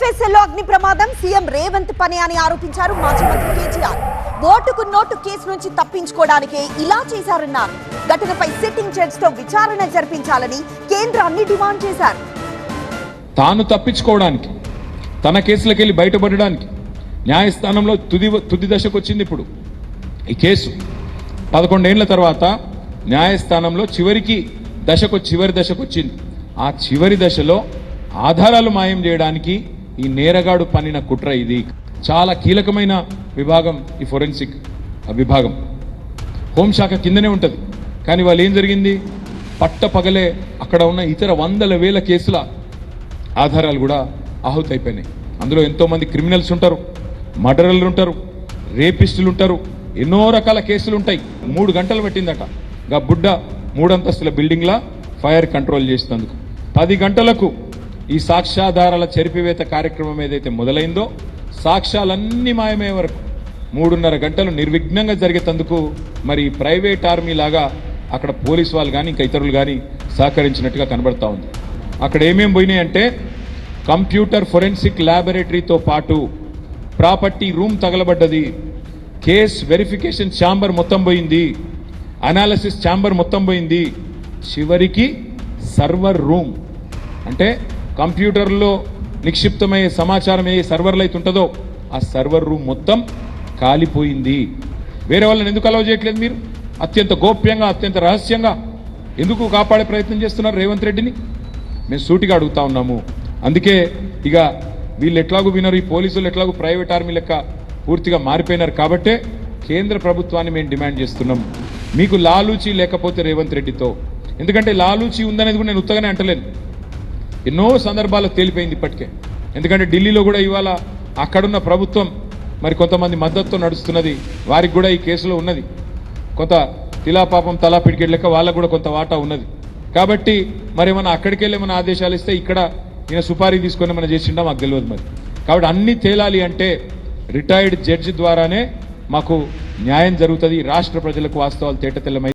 ఎన్ఎఫ్ఎస్ఎల్ అగ్ని ప్రమాదం సీఎం రేవంత్ పని అని ఆరోపించారు మాజీ మంత్రి కేటీఆర్. ఓటుకు నోటు కేసు నుంచి తప్పించుకోవడానికే ఇలా చేశారన్నారు. ఘటనపై సిట్టింగ్ జడ్జ్ తో విచారణ జరిపించాలని కేంద్రాన్ని డిమాండ్ చేశారు. తాను తప్పించుకోవడానికి, తన కేసులకెళ్ళి బయటపడడానికి న్యాయస్థానంలో తుది దశకు వచ్చింది. ఇప్పుడు ఈ కేసు 11 ఏళ్ల తర్వాత న్యాయస్థానంలో చివరి దశకు వచ్చింది. ఆ చివరి దశలో ఆధారాలు మాయం చేయడానికి ఈ నేరగాడు పన్నిన కుట్ర ఇది. చాలా కీలకమైన విభాగం ఈ ఫోరెన్సిక్ విభాగం. హోంశాఖ కిందనే ఉంటుంది. కానీ వాళ్ళు ఏం జరిగింది, పట్టపగలే అక్కడ ఉన్న ఇతర వందల వేల కేసుల ఆధారాలు కూడా ఆహుతైపోయినాయి. అందులో ఎంతోమంది క్రిమినల్స్ ఉంటారు, మర్డరర్లు ఉంటారు, రేపిస్టులు ఉంటారు, ఎన్నో రకాల కేసులు ఉంటాయి. 3 గంటలు పట్టిందట గా బుడ్డ 3 అంతస్తుల బిల్డింగ్లా ఫైర్ కంట్రోల్ చేసినందుకు. 10 గంటలకు ఈ సాక్ష్యాధారాల చెరిపివేత కార్యక్రమం ఏదైతే మొదలైందో సాక్ష్యాలన్నీ మాయమయ్యే వరకు 3.5 గంటలు నిర్విఘ్నంగా జరిగేందుకు మరి ప్రైవేట్ ఆర్మీ లాగా అక్కడ పోలీసు వాళ్ళు కానీ ఇంకా ఇతరులు కానీ సహకరించినట్టుగా కనబడతా ఉంది. అక్కడ ఏమేమి పోయినాయి అంటే కంప్యూటర్ ఫోరెన్సిక్ ల్యాబొరేటరీతో పాటు ప్రాపర్టీ రూమ్ తగలబడ్డది, కేస్ వెరిఫికేషన్ ఛాంబర్ మొత్తం పోయింది, అనాలిసిస్ ఛాంబర్ మొత్తం పోయింది, చివరికి సర్వర్ రూమ్ అంటే కంప్యూటర్లో నిక్షిప్తమయ్యే సమాచారం ఏ సర్వర్లో అయితే ఉంటుందో ఆ సర్వర్ రూమ్ మొత్తం కాలిపోయింది. వేరే వాళ్ళని ఎందుకు అలౌ చేయట్లేదు మీరు? అత్యంత గోప్యంగా, అత్యంత రహస్యంగా ఎందుకు కాపాడే ప్రయత్నం చేస్తున్నారు రేవంత్ రెడ్డిని? మేము సూటిగా అడుగుతా ఉన్నాము. అందుకే ఇక వీళ్ళు ఎట్లాగూ వినరు, ఈ పోలీసులు ఎట్లాగూ ప్రైవేట్ ఆర్మీ లెక్క పూర్తిగా మారిపోయినారు. కాబట్టే కేంద్ర ప్రభుత్వాన్ని మేము డిమాండ్ చేస్తున్నాం, మీకు లాలూచీ లేకపోతే రేవంత్ రెడ్డితో, ఎందుకంటే లాలూచీ ఉందనేది కూడా నేను ఉత్తగానే అంటలేను, ఎన్నో సందర్భాల్లో తేలిపోయింది ఇప్పటికే. ఎందుకంటే ఢిల్లీలో కూడా ఇవాళ అక్కడున్న ప్రభుత్వం మరి కొంతమంది మద్దతుతో నడుస్తున్నది, వారికి కూడా ఈ కేసులో ఉన్నది కొంత తిలాపాపం తలా పిడికెట్ లెక్క వాళ్ళకు కూడా కొంత వాటా ఉన్నది. కాబట్టి మరి ఏమన్నా అక్కడికి వెళ్ళి ఏమైనా ఆదేశాలు ఇస్తే ఇక్కడ ఈయన సుపారీ తీసుకొని ఏమైనా చేసిండా మాకు తెలియదు మరి. కాబట్టి అన్నీ తేలాలి అంటే రిటైర్డ్ జడ్జి ద్వారానే మాకు న్యాయం జరుగుతుంది. రాష్ట్ర ప్రజలకు వాస్తవాలు తేటతెల్లమై